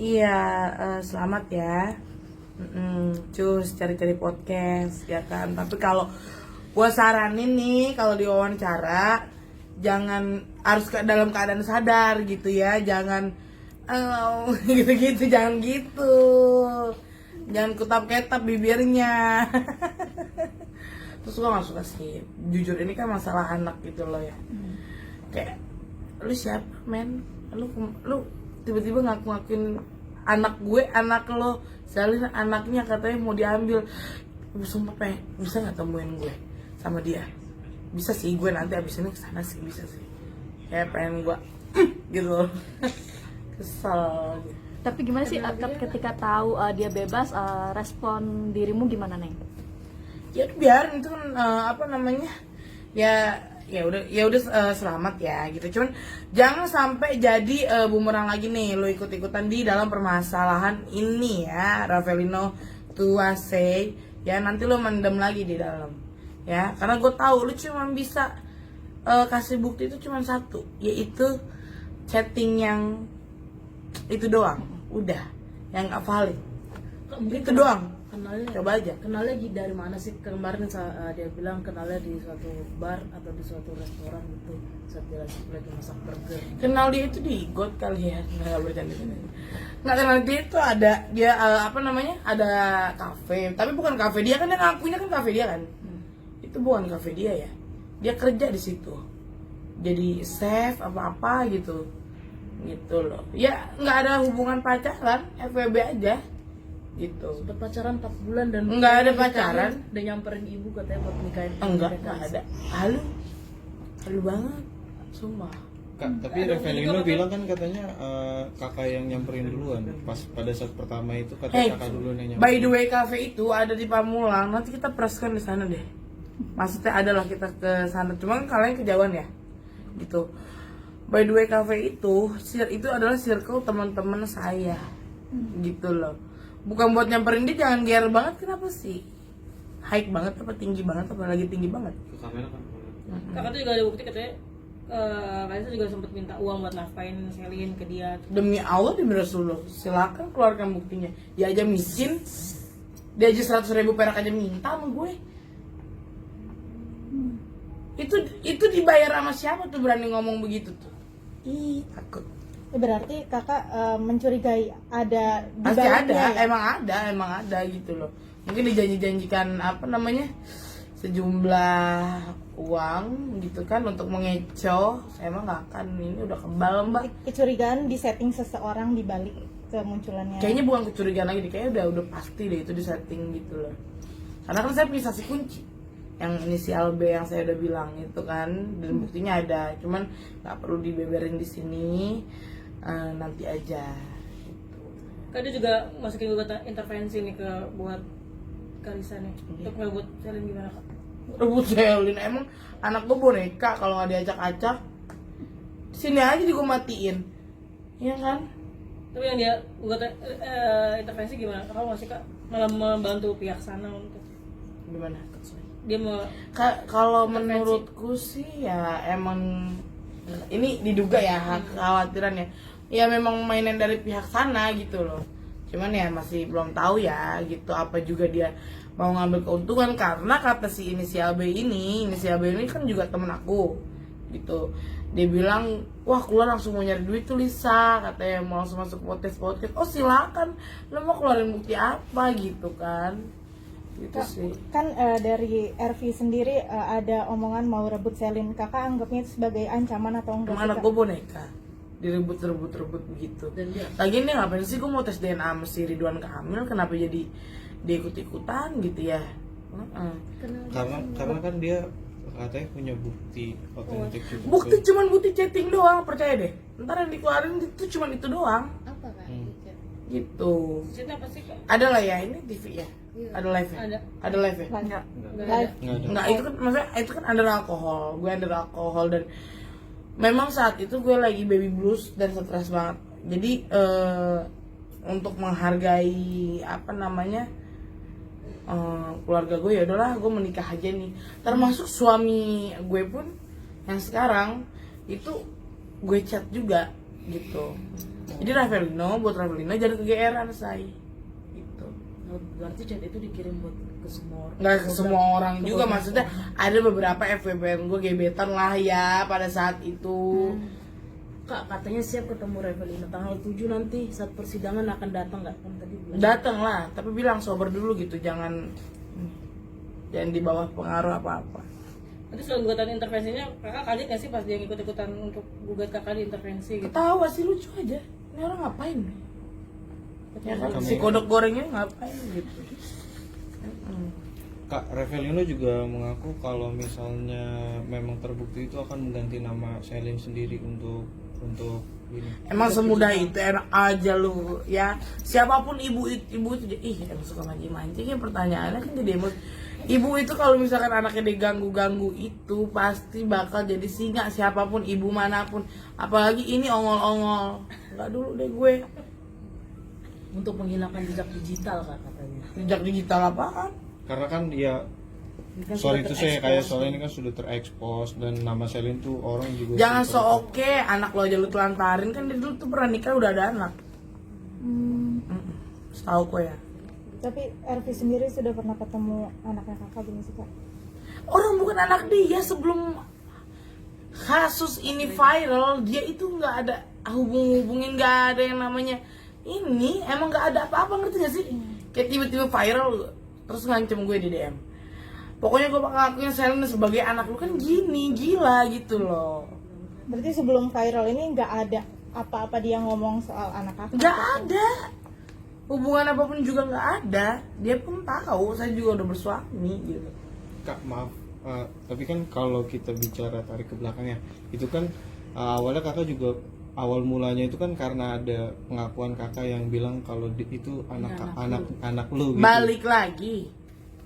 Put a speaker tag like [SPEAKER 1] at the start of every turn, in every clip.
[SPEAKER 1] Iya, selamat ya. Cus cari-cari podcast ya kan. Tapi kalau gua saranin nih, kalau diwawancara jangan harus dalam keadaan sadar gitu ya. Jangan gitu-gitu, jangan gitu. Jangan kutap-ketap bibirnya. Terus gua gak suka sih. Jujur ini kan masalah anak gitu loh ya. Kayak lu siapa men? Lu tiba-tiba ngaku-ngakuin anak gue, anak lo, salin anaknya katanya mau diambil. Sumpah bisa nggak temuin gue sama dia? Bisa sih, gue nanti abis ini kesana sih, bisa sih. Kayak pengen gue gitu loh. Kesel gitu.
[SPEAKER 2] Tapi gimana sih ketika tahu dia bebas, respon dirimu gimana, Neng?
[SPEAKER 1] Ya udah biarin itu kan apa namanya, ya udah selamat ya gitu. Cuman jangan sampai jadi bumerang lagi nih, lo ikut-ikutan di dalam permasalahan ini ya, Ravelino Tuase ya, nanti lo mendem lagi di dalam ya, karena gue tahu lo cuma bisa kasih bukti itu cuma satu, yaitu chatting yang itu doang, udah yang gak valid itu doang.
[SPEAKER 3] Kenalnya
[SPEAKER 1] Coba aja.
[SPEAKER 3] Kenalnya dari mana sih? Kemarin dia bilang kenalnya di suatu bar atau di suatu restoran gitu. Saat dia lagi masak burger.
[SPEAKER 1] Kenal dia itu di God kali ya, nggak bercanda. Nggak kenal dia itu ada dia apa namanya, ada kafe, tapi bukan kafe dia kan, yang ngakunya kan kafe dia kan. Itu bukan kafe dia ya, dia kerja di situ, jadi chef apa gitu loh ya. Nggak ada hubungan pacaran, FWB aja gitu.
[SPEAKER 3] Sempat pacaran 4 bulan dan
[SPEAKER 1] Nggak ada pacaran.
[SPEAKER 3] Dan nyamperin ibu katanya buat nikahin.
[SPEAKER 1] Nggak ada. Halu banget sumpah.
[SPEAKER 4] Tapi Revelino bilang kan katanya kakak yang nyamperin duluan. Pas pada saat pertama itu katanya kakak duluan yang nyamperin.
[SPEAKER 1] By the way, cafe itu ada di Pamulang. Nanti kita presskan di sana deh. Maksudnya adalah kita ke sana. Cuma kalian kejauhan ya. Gitu. By the way, cafe itu adalah circle teman-teman saya. Gitu loh. Bukan buat nyamperin dia, jangan gear banget, kenapa sih? High banget apa tinggi banget, apa lagi tinggi banget?
[SPEAKER 4] Ke kamera kan.
[SPEAKER 3] Kakak tuh juga ada bukti katanya Raisa juga sempat minta uang buat nafkain Selin ke dia.
[SPEAKER 1] Demi Allah, demi Rasulullah, silakan keluarkan buktinya. Dia aja miskin, dia aja 100.000 perak aja minta sama gue. Itu dibayar sama siapa tuh berani ngomong begitu tuh? Ih, takut.
[SPEAKER 5] Berarti kakak mencurigai ada di
[SPEAKER 1] Pasti
[SPEAKER 5] baliknya
[SPEAKER 1] ada,
[SPEAKER 5] ya?
[SPEAKER 1] emang ada gitu loh. Mungkin dijanjikan apa namanya, sejumlah uang gitu kan untuk mengecoh. Saya emang nggak akan, ini udah kebal mbak.
[SPEAKER 5] Kecurigaan di setting seseorang di balik kemunculannya.
[SPEAKER 1] Kayaknya bukan kecurigaan lagi deh, kayaknya udah pasti deh itu di setting gitu loh. Karena kan saya punya saksi kunci yang inisial B yang saya udah bilang itu kan, dan buktinya ada. Cuman nggak perlu dibeberin di sini. Nanti aja gitu.
[SPEAKER 3] Kak dia juga masukin gugatan intervensi nih buat Kalisa nih untuk ngerebut Selin, gimana Kak?
[SPEAKER 1] Rebut Selin, emang anak gue boneka kalau nggak diacak-acak. Sini aja gue matiin, iya kan?
[SPEAKER 3] Tapi yang dia gugatan intervensi gimana? Kakak masih Kak malah membantu pihak sana untuk
[SPEAKER 1] Gimana?
[SPEAKER 3] dia mau
[SPEAKER 1] Kalau
[SPEAKER 3] intervensi.
[SPEAKER 1] menurutku sih ya emang ini diduga ya, kekhawatiran ya. Ya memang mainan dari pihak sana gitu loh. Cuman ya masih belum tahu ya gitu, apa juga dia mau ngambil keuntungan. Karena kata si inisial B ini kan juga temen aku gitu. Dia bilang, wah keluar langsung mau nyari duit tuh Lisa, katanya mau langsung masuk podcast. Oh silakan, lo mau keluarin bukti apa gitu kan. Gitu sih.
[SPEAKER 5] Kan dari RV sendiri ada omongan mau rebut Selin. Kakak anggapnya itu sebagai ancaman atau enggak?
[SPEAKER 1] Emang anak gue boneka direbut begitu.
[SPEAKER 3] Dan dia
[SPEAKER 1] Lagian dia ngapain sih, gue mau tes DNA sama si Ridwan Kamil, kenapa jadi dia ikut-ikutan gitu ya?
[SPEAKER 4] Karena kan dia katanya punya bukti otentik juga.
[SPEAKER 1] Cuman bukti chatting doang, percaya deh. Ntar yang dikeluarin itu cuman itu doang.
[SPEAKER 3] apa Kak?
[SPEAKER 1] Gitu.
[SPEAKER 3] Chatnya apa sih Kak?
[SPEAKER 1] Ada lah ya, ini TV ya? Ada live ya? Ada live ya?
[SPEAKER 5] Enggak.
[SPEAKER 3] Nggak ada.
[SPEAKER 1] Enggak, itu kan maksudnya itu kan under alkohol. Gue under alkohol dan memang saat itu gue lagi baby blues dan stres banget. Jadi untuk menghargai apa namanya keluarga gue, ya udahlah gue menikah aja nih. Termasuk suami gue pun yang sekarang itu gue chat juga gitu. Jadi Ravelino, buat Ravelino jangan kegeeran say. Gitu.
[SPEAKER 3] Oh, berarti chat itu dikirim buat ke semua orang.
[SPEAKER 1] Nggak ke semua orang
[SPEAKER 3] Ke
[SPEAKER 1] juga,
[SPEAKER 3] beberapa
[SPEAKER 1] maksudnya
[SPEAKER 3] orang.
[SPEAKER 1] ada beberapa FWB gue gebetan lah ya pada saat itu.
[SPEAKER 3] Kak, katanya siap ketemu Revelina tanggal 7 nanti saat persidangan akan datang nggak? Kan tadi bilang.
[SPEAKER 1] Datang lah, tapi bilang sober dulu gitu, jangan di bawah pengaruh apa-apa.
[SPEAKER 6] Nanti soal gugatan intervensinya, kakak kaget gak sih pas dia ikut-ikutan untuk gugat kakak di intervensi gitu?
[SPEAKER 1] Ketawa sih, lucu aja. Ini orang ngapain? Ya kan,
[SPEAKER 4] Kamu-
[SPEAKER 1] si kodok gorengnya ngapain gitu.
[SPEAKER 4] Kak Revelino juga mengaku kalau misalnya memang terbukti itu akan mengganti nama Selin sendiri untuk ini.
[SPEAKER 1] Emang semudah itu, enak aja lu ya. Siapapun ibu itu emang suka mancing-mancing ya, pertanyaannya kan jadi emosi. Ibu itu kalau misalkan anaknya diganggu-ganggu itu pasti bakal jadi singa, siapapun ibu manapun. Apalagi ini ongol-ongol. Enggak dulu deh gue.
[SPEAKER 3] Untuk menghilangkan jejak digital Kak katanya.
[SPEAKER 1] Jejak digital apaan?
[SPEAKER 4] Karena kan ya
[SPEAKER 3] Ini kan
[SPEAKER 4] soal
[SPEAKER 3] sudah
[SPEAKER 4] itu saya
[SPEAKER 3] terekspos.
[SPEAKER 4] kayak soal ini kan sudah terekspos dan nama Selin tuh orang juga
[SPEAKER 1] Jangan
[SPEAKER 4] suka-
[SPEAKER 1] so oke, anak lo aja lu telantarin, kan dia dulu tuh pernah nikah udah ada anak. Setahu gue ya.
[SPEAKER 5] Tapi Ervi sendiri sudah pernah ketemu anaknya kakak belum sih kak?
[SPEAKER 1] Orang bukan anak dia, sebelum kasus ini viral dia itu nggak ada hubungin, nggak ada yang namanya ini, emang nggak ada apa-apa, ngerti gak sih? Kayak tiba-tiba viral terus ngancem gue di DM. Pokoknya gue bakal ngakuin Selin sebagai anak lu, kan gini, gila gitu loh.
[SPEAKER 5] Berarti sebelum viral ini nggak ada apa-apa dia ngomong soal anak kakak?
[SPEAKER 1] Nggak ada hubungan apapun juga, nggak ada. Dia pun tahu saya juga udah bersuami gitu.
[SPEAKER 4] Kak maaf, tapi kan kalau kita bicara tarik ke belakangnya, itu kan awalnya kakak juga awal mulanya itu kan karena ada pengakuan kakak yang bilang kalau itu anak lu gitu.
[SPEAKER 1] Balik lagi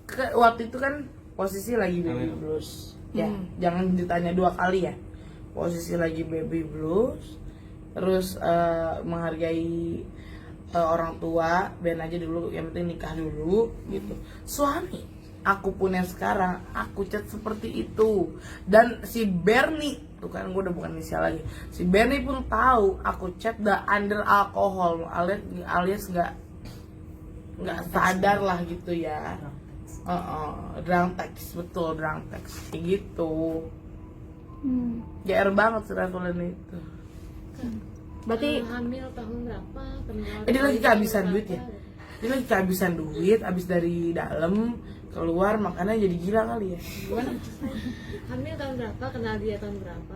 [SPEAKER 1] ke waktu itu kan posisi lagi baby blues ya, jangan ditanya dua kali ya. Posisi lagi baby blues, terus menghargai orang tua, ben aja dulu, yang penting nikah dulu gitu. Suami aku pun yang sekarang aku chat seperti itu, dan si Bernie tuh kan, gue udah bukan inisial lagi, si Bernie pun tahu aku chat udah under alkohol, alias nggak sadar lah gitu ya. Drunk text, betul, drunk text kayak gitu. GR banget sih Revelin itu.
[SPEAKER 2] Berarti
[SPEAKER 6] Hamil tahun berapa? Kenal
[SPEAKER 1] Dia lagi kehabisan
[SPEAKER 6] berapa?
[SPEAKER 1] duit ya. Dia lagi kehabisan duit, abis dari dalam keluar, makanya jadi gila kali ya.
[SPEAKER 6] Gimana? Hamil tahun berapa? Kenal dia tahun berapa?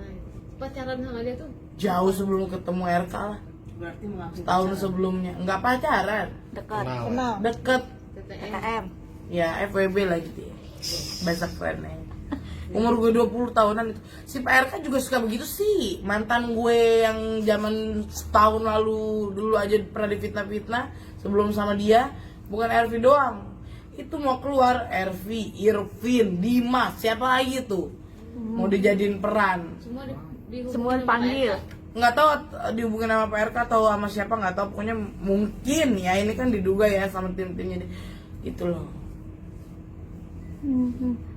[SPEAKER 6] Pacaran sama dia tuh
[SPEAKER 1] Jauh sebelum ketemu RK lah,
[SPEAKER 3] Berarti mengaku
[SPEAKER 1] tahun
[SPEAKER 3] pacaran.
[SPEAKER 1] sebelumnya. Nggak pacaran,
[SPEAKER 2] dekat
[SPEAKER 5] Kenal.
[SPEAKER 1] deket.
[SPEAKER 6] TTM.
[SPEAKER 2] TTM.
[SPEAKER 1] Ya FWB lagi dia, best friend-nya. Umur gue 20 tahunan itu. Si Pak RK juga suka begitu sih. Mantan gue yang zaman setahun lalu dulu aja pernah difitnah-fitnah sebelum sama dia. Bukan Ervi doang, itu mau keluar Ervi, Irvin, Dimas, siapa lagi tuh mau dijadiin peran.
[SPEAKER 6] Semua dihubungin
[SPEAKER 2] Semua
[SPEAKER 6] sama
[SPEAKER 2] dipanggil.
[SPEAKER 6] Pak Eka.
[SPEAKER 1] Nggak tahu dihubungin sama Pak RK atau sama siapa, nggak tahu, pokoknya mungkin ya, ini kan diduga ya sama tim-timnya gitu loh.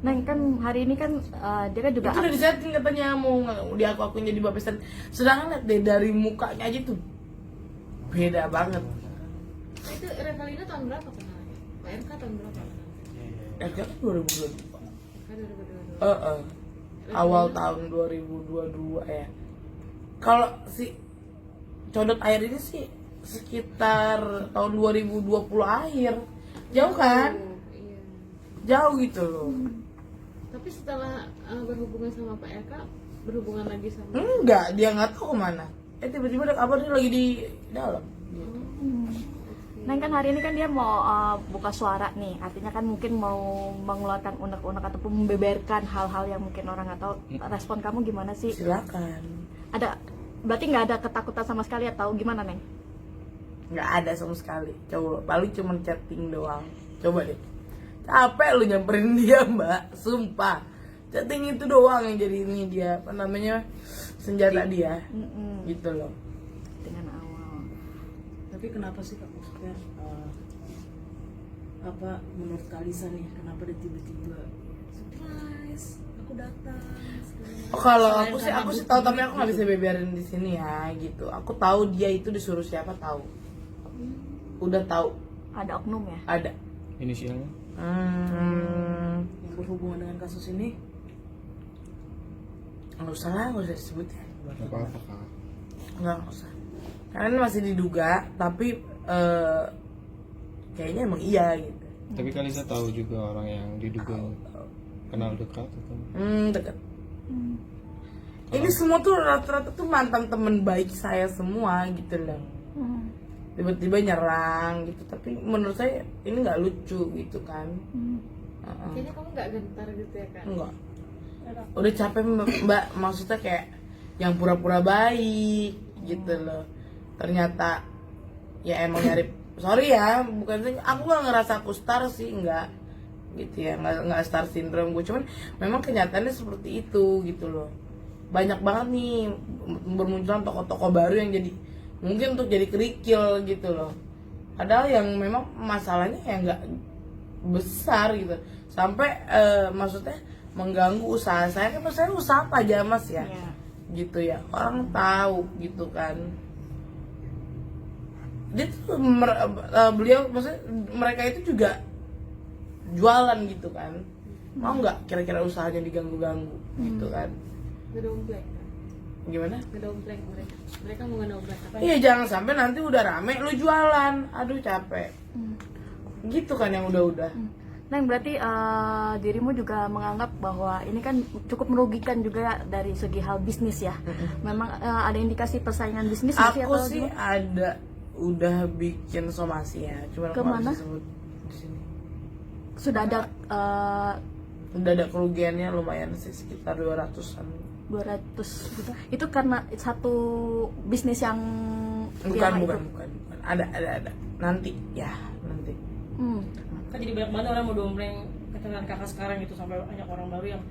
[SPEAKER 2] Nah kan hari ini kan dia kan juga
[SPEAKER 1] Itu udah disetting katanya mau diaku-akuin jadi Bappesan. Sedangkan lihat deh dari mukanya aja tuh beda banget.
[SPEAKER 6] Itu Revalina tahun berapa kenalnya? Pak RK tahun berapa kenalnya?
[SPEAKER 1] RK kan 2022.
[SPEAKER 6] Kan 2022.
[SPEAKER 1] Awal tahun 2022 ya. Kalau si Codot Air ini sih sekitar tahun 2020 akhir. Jauh kan?
[SPEAKER 6] Iya.
[SPEAKER 1] Jauh gitu loh.
[SPEAKER 6] Tapi setelah berhubungan sama Pak RK, berhubungan lagi sama
[SPEAKER 1] Enggak, dia nggak tahu kemana. Tiba-tiba ada kabar dia lagi di dalam. Gitu.
[SPEAKER 2] Nah kan hari ini kan dia mau buka suara nih, artinya kan mungkin mau mengeluarkan unek-unek ataupun membeberkan hal-hal yang mungkin orang nggak tahu. Respon kamu gimana sih?
[SPEAKER 1] Silakan.
[SPEAKER 2] Berarti nggak ada ketakutan sama sekali atau gimana Neng?
[SPEAKER 1] Nggak ada sama sekali. Coba, paling cuma chatting doang. Coba deh. Capek lu nyamperin dia, Mbak. Sumpah. Chatting itu doang yang jadi ini dia, apa namanya, senjata dia. Gitu loh.
[SPEAKER 2] Dengan awal.
[SPEAKER 3] Tapi kenapa sih Kak, maksudnya apa menurut Kalisa nih, kenapa dia tiba-tiba surprise, aku aku datang segala
[SPEAKER 1] Oh, kalau
[SPEAKER 3] Selain
[SPEAKER 1] aku
[SPEAKER 3] karena
[SPEAKER 1] sih
[SPEAKER 3] bukti
[SPEAKER 1] tahu, tapi aku nggak
[SPEAKER 3] gitu.
[SPEAKER 1] bisa beberin di sini ya gitu. Aku tahu dia itu disuruh siapa, tahu. Udah tahu
[SPEAKER 2] Ada oknum ya?
[SPEAKER 1] ada.
[SPEAKER 4] Inisialnya?
[SPEAKER 3] yang berhubungan dengan kasus ini.
[SPEAKER 1] Nggak usah lah, nggak usah disebut ya.
[SPEAKER 4] Gak apa-apa kak.
[SPEAKER 1] Nggak usah. Karena ini masih diduga, tapi kayaknya emang iya gitu.
[SPEAKER 4] Tapi Kalisa tahu juga orang yang diduga kenal dekat atau?
[SPEAKER 1] Deket. Ini semua tuh rata-rata tuh mantan temen baik saya semua gitu loh. Tiba-tiba nyerang gitu, tapi menurut saya ini nggak lucu gitu kan.
[SPEAKER 7] Kayaknya kamu nggak gentar gitu ya kak?
[SPEAKER 1] Enggak. Udah capek mbak, maksudnya kayak yang pura-pura baik gitu loh. Ternyata ya emang nyari, sorry ya, bukan aku nggak ngerasa aku star sih, enggak gitu ya, nggak star syndrome gue, cuman memang kenyataannya seperti itu gitu loh. Banyak banget nih bermunculan tokoh-tokoh baru yang jadi mungkin untuk jadi kerikil gitu loh. Padahal yang memang masalahnya ya nggak besar gitu, sampai maksudnya mengganggu usaha saya. Kan saya usaha pajamas ya, gitu ya, orang tahu gitu kan. Dia tuh beliau maksudnya mereka itu juga jualan gitu kan, mau nggak kira-kira usahanya diganggu-ganggu gitu kan.
[SPEAKER 7] Ngedompleng kan?
[SPEAKER 1] Gimana?
[SPEAKER 7] Ngedompleng mereka mau ngedompleng apa?
[SPEAKER 1] Iya, jangan sampai nanti udah rame lu jualan, aduh capek gitu kan yang udah.
[SPEAKER 2] Neng, berarti dirimu juga menganggap bahwa ini kan cukup merugikan juga dari segi hal bisnis ya. Memang ada indikasi persaingan bisnis nggak sih,
[SPEAKER 1] Aku
[SPEAKER 2] atau
[SPEAKER 1] sih
[SPEAKER 2] gimana?
[SPEAKER 1] ada udah bikin somasi ya, cuma aku nggak
[SPEAKER 2] Kemana?
[SPEAKER 1] bisa sebut di sini.
[SPEAKER 2] Sudah ada
[SPEAKER 1] Udah ada kerugiannya lumayan sih, sekitar 200-an.
[SPEAKER 2] 200 juta. Itu karena satu bisnis yang
[SPEAKER 1] Bukan.
[SPEAKER 2] itu.
[SPEAKER 1] Ada. Nanti.
[SPEAKER 6] Kan jadi banyak banget orang mau dompleng keterangan kakak sekarang gitu, sampai banyak orang baru yang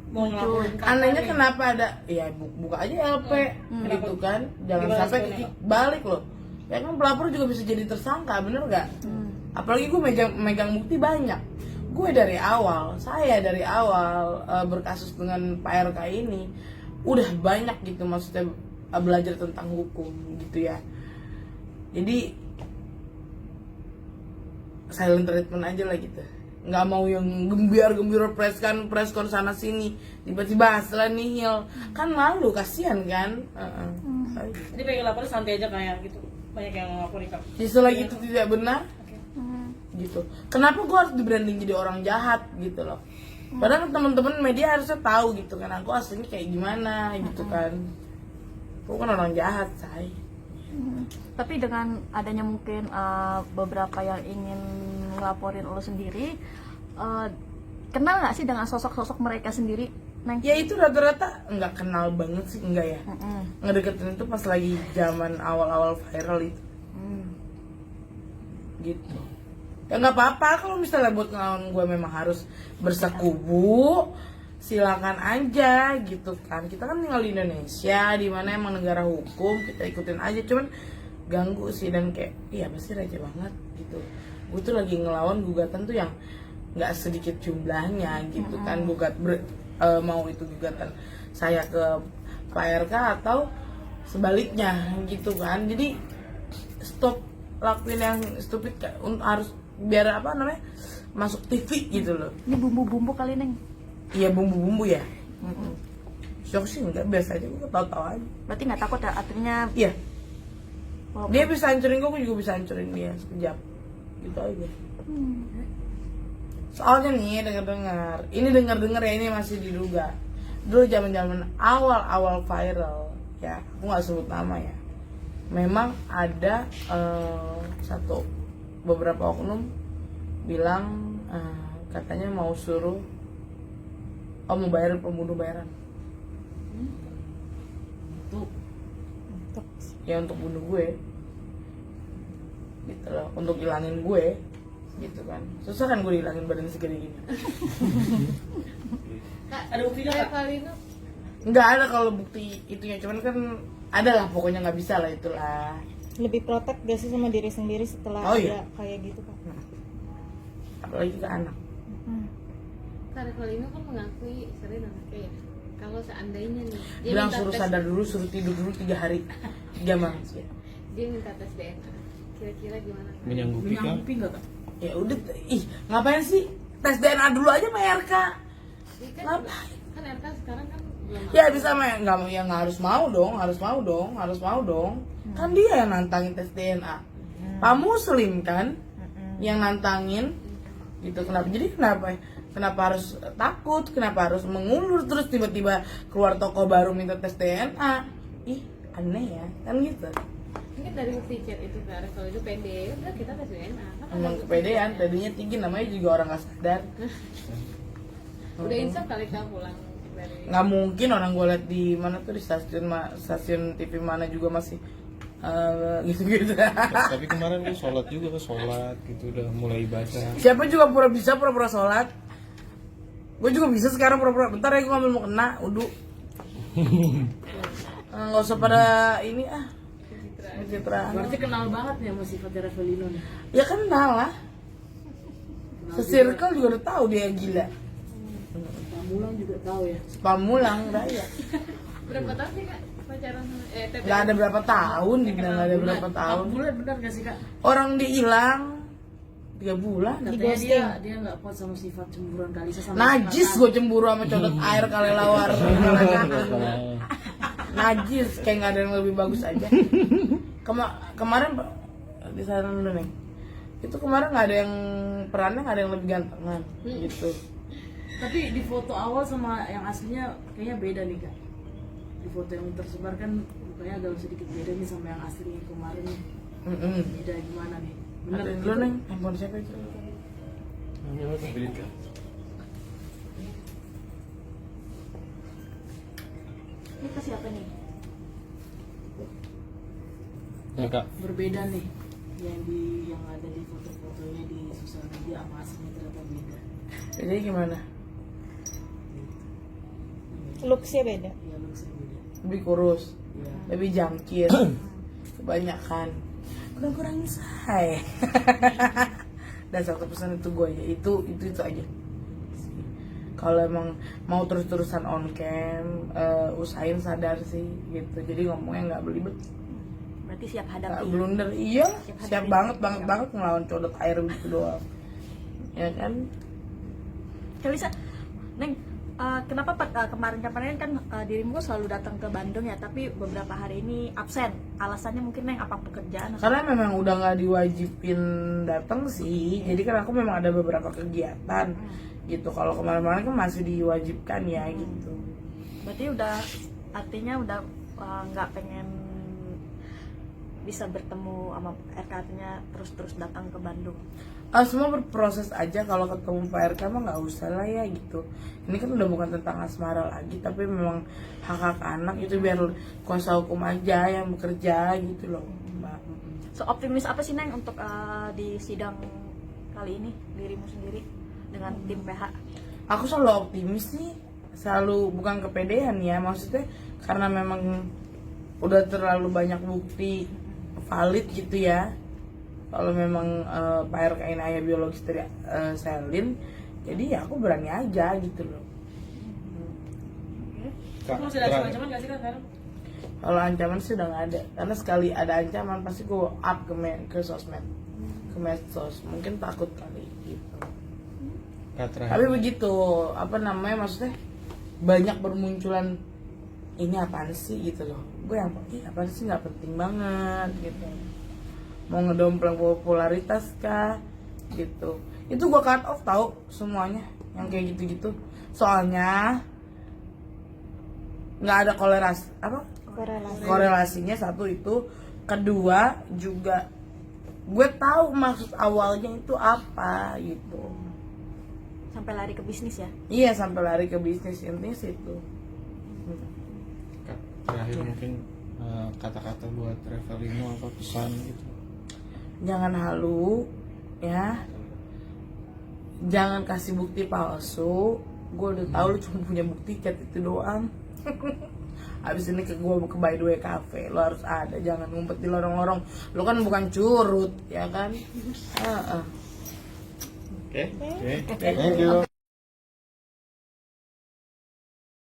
[SPEAKER 6] mau ngelaporin kakak.
[SPEAKER 1] Anehnya
[SPEAKER 6] nih.
[SPEAKER 1] kenapa ada? Ya buka aja LP gitu kan. Jangan
[SPEAKER 6] Gimana
[SPEAKER 1] sampai
[SPEAKER 6] responnya?
[SPEAKER 1] balik loh. Ya kan pelapor juga bisa jadi tersangka, bener nggak? Apalagi gue megang bukti banyak. Saya dari awal berkasus dengan Pak RK ini udah banyak gitu, maksudnya belajar tentang hukum gitu ya. Jadi silent treatment aja lah gitu, nggak mau yang gembira preskon sana sini tiba-tiba hasilnya nihil, kan malu, kasihan kan.
[SPEAKER 6] Jadi pengen lapor santai aja kayak gitu, banyak yang ngelaporin kakak.
[SPEAKER 1] Justru lagi itu tidak benar gitu. Kenapa gue harus di-branding jadi orang jahat gitu loh? Padahal teman-teman media harusnya tahu gitu kan, aku aslinya kayak gimana gitu kan. Aku kan orang jahat, say.
[SPEAKER 2] Tapi dengan adanya mungkin beberapa yang ingin ngelaporin lo sendiri, kenal nggak sih dengan sosok-sosok mereka sendiri, Neng?
[SPEAKER 1] Ya itu rata-rata nggak kenal banget sih, enggak ya. Ngedeketin itu pas lagi zaman awal-awal viral itu. Gitu. Ya nggak apa-apa kalau misalnya buat ngelawan gue memang harus bersekubu, silakan aja gitu kan. Kita kan tinggal di Indonesia, di mana emang negara hukum, kita ikutin aja. Cuman ganggu sih, dan kayak iya pasti receh banget gitu. Gue tuh lagi ngelawan gugatan tuh yang nggak sedikit jumlahnya gitu kan. Mau itu gugatan saya ke Pak RK atau sebaliknya gitu kan. Jadi stop lakuin yang stupid, harus biar apa namanya masuk TV gitu loh.
[SPEAKER 2] Ini bumbu-bumbu kali, Neng.
[SPEAKER 1] Iya, bumbu-bumbu ya. Shock sih enggak, biasa aja, gue tau-tau aja.
[SPEAKER 2] Berarti nggak takut ya, artinya
[SPEAKER 1] Iya,
[SPEAKER 2] walaupun-
[SPEAKER 1] dia bisa hancurin gue juga bisa hancurin dia sekejap. Gitu aja. Soalnya nih dengar-dengar ya, ini masih diduga. Dulu zaman-zaman awal viral ya, aku nggak sebut nama ya. Memang ada beberapa oknum bilang katanya mau bayar pembunuh bayaran. Untuk bunuh gue gitu loh, untuk hilangin gue gitu kan. Susah kan gue hilangin badan segede gini.
[SPEAKER 6] Ada buktinya
[SPEAKER 7] Kayak
[SPEAKER 6] kak?
[SPEAKER 7] Valino
[SPEAKER 1] Nggak ada kalau bukti itunya, cuman kan ada lah, pokoknya nggak bisa lah itulah.
[SPEAKER 5] Lebih protek gak sih sama diri sendiri setelah
[SPEAKER 1] Oh,
[SPEAKER 5] ada
[SPEAKER 1] iya.
[SPEAKER 5] kayak gitu, Kak?
[SPEAKER 1] Apalagi ke anak.
[SPEAKER 7] Kak Revalino kan mengakui Selin anaknya ya. Kalau seandainya nih dia
[SPEAKER 1] Bilang
[SPEAKER 7] minta
[SPEAKER 1] suruh
[SPEAKER 7] tes,
[SPEAKER 1] sadar dulu, suruh tidur dulu 3 hari 3 malam ya.
[SPEAKER 7] dia minta tes DNA, kira-kira gimana Kak?
[SPEAKER 4] Menyanggupi kan?
[SPEAKER 3] Menyanggupi nggak kak?
[SPEAKER 1] Ya udah, ih ngapain sih tes DNA dulu aja sama RK.
[SPEAKER 7] Dia kan,
[SPEAKER 1] Ngapain?
[SPEAKER 7] kan RK sekarang kan belum
[SPEAKER 1] Ya bisa mah nggak harus mau dong. Kan dia yang nantangin tes DNA. Pak Muslim kan yang nantangin gitu. Kenapa harus takut? Kenapa harus mengulur terus tiba-tiba keluar toko baru minta tes DNA? Ih, aneh ya. Kan gitu.
[SPEAKER 7] mungkin dari bukti chat itu Kak Revalino pede, udah kita tes DNA. Kan ada
[SPEAKER 1] Emang
[SPEAKER 7] bukti
[SPEAKER 1] kepedean,
[SPEAKER 7] chatnya.
[SPEAKER 1] tadinya tinggi namanya juga orang nggak sadar.
[SPEAKER 7] Udah insaf kali Kak pulang dari
[SPEAKER 1] Nggak mungkin orang gue liat di mana tuh di stasiun TV mana juga masih gitu-gitu.
[SPEAKER 4] Tapi kemarin dia sholat juga, sholat gitu, udah mulai ibadah.
[SPEAKER 1] Siapa juga pura-pura sholat. Gue juga bisa sekarang pura-pura. Bentar ya gue ngambil mau kena uduk. Nggak usah pada ini pencitraan.
[SPEAKER 3] Berarti kenal banget nih sama sifatnya Revalino nih.
[SPEAKER 1] Ya kenal lah. Se-circle juga udah tahu dia gila.
[SPEAKER 3] Pamulang juga tahu ya.
[SPEAKER 1] Pamulang raya.
[SPEAKER 7] berapa tahun sih Kak pacaran sama TPA?
[SPEAKER 1] Gak ada berapa tahun, dibilang gak ada berapa tahun.
[SPEAKER 3] 4 bulan benar gak sih kak?
[SPEAKER 1] Orang dia hilang 3 bulan.
[SPEAKER 3] Katanya dia nggak kuat sama sifat cemburuan Kalisa sama
[SPEAKER 1] Najis gue cemburu sama codot air kalelawar. Najis kayak nggak ada yang lebih bagus aja. Kemarin di sana dulu nih. Itu kemarin nggak ada yang perannya nggak ada yang lebih gantengan gitu.
[SPEAKER 3] Tapi di foto awal sama yang aslinya kayaknya beda nih kak. Di foto yang tersebar kan mukanya agak sedikit beda nih sama yang asli yang kemarin nih. Beda gimana nih? Bener
[SPEAKER 1] Ada
[SPEAKER 3] gitu?
[SPEAKER 1] dulu nih handphone siapa itu?
[SPEAKER 2] Ini ke siapa nih?
[SPEAKER 4] Ya kak,
[SPEAKER 3] Berbeda nih yang ada di foto-fotonya di sosial media sama aslinya ternyata beda.
[SPEAKER 1] Jadi gimana?
[SPEAKER 5] Looksnya beda.
[SPEAKER 3] Iya looksnya beda.
[SPEAKER 1] Lebih kurus,
[SPEAKER 3] Iya.
[SPEAKER 1] lebih jangkir, kebanyakan, kurang-kurangin saya. Dan satu pesan itu gue aja, itu aja. Kalau emang mau terus-terusan on cam, usahain sadar sih gitu. Jadi ngomongnya nggak belibet,
[SPEAKER 2] Berarti siap
[SPEAKER 1] nggak
[SPEAKER 2] hadapi.
[SPEAKER 1] blunder. Iya, siap
[SPEAKER 2] hadapi.
[SPEAKER 1] banget ngelawan codot air gitu doang. Ya kan?
[SPEAKER 2] Kalisa, Neng, kenapa kemarin-kemarin kan dirimu selalu datang ke Bandung ya, tapi beberapa hari ini absen. Alasannya mungkin Neng apa pekerjaan?
[SPEAKER 1] Karena memang udah nggak diwajibin datang sih. Jadi kan aku memang ada beberapa kegiatan gitu. Kalau kemarin-kemarin kan masih diwajibkan ya gitu.
[SPEAKER 2] Berarti udah artinya udah nggak pengen bisa bertemu sama RK, artinya terus datang ke Bandung.
[SPEAKER 1] Semua berproses aja. Kalau ketemu Pak RK mah nggak usah lah ya gitu. Ini kan udah bukan tentang asmara lagi, tapi memang hak anak itu biar kuasa hukum aja yang bekerja gitu loh, Mbak.
[SPEAKER 2] So optimis apa sih Neng untuk di sidang kali ini dirimu sendiri dengan tim PH?
[SPEAKER 1] Aku selalu optimis sih, selalu bukan kepedean ya, maksudnya karena memang udah terlalu banyak bukti valid gitu ya. Kalau memang Pak RK ini ayah biologis dari Selin, jadi ya aku berani aja gitu loh.
[SPEAKER 4] kak,
[SPEAKER 6] Masih ada
[SPEAKER 4] terakhir.
[SPEAKER 6] ancaman nggak sih kan sekarang?
[SPEAKER 1] Kalau ancaman sih udah nggak ada, karena sekali ada ancaman pasti gue up ke sosmed, ke medsos. Mungkin takut kali gitu.
[SPEAKER 4] Kak, terakhir.
[SPEAKER 1] Tapi begitu, apa namanya, maksudnya banyak bermunculan ini apaan sih gitu loh. Gue yang apaan sih nggak penting banget gitu. Mau ngedompleng popularitas kah gitu. Itu gue cut off tahu semuanya yang kayak gitu-gitu. Soalnya nggak ada korelasinya satu itu, kedua juga gue tahu maksud awalnya itu apa gitu.
[SPEAKER 2] Sampai lari ke bisnis ya?
[SPEAKER 1] Iya, sampai lari ke bisnis, intinya situ.
[SPEAKER 4] Kak, terakhir mungkin kata-kata buat Revalino apa pesan gitu.
[SPEAKER 1] Jangan halu ya, jangan kasih bukti palsu. Gue udah tahu lu cuma punya bukti chat itu doang. Abis ini gue ke By The Way Cafe, lo harus ada, jangan ngumpet di lorong-lorong. Lo kan bukan curut ya kan.
[SPEAKER 4] Oke, thank you.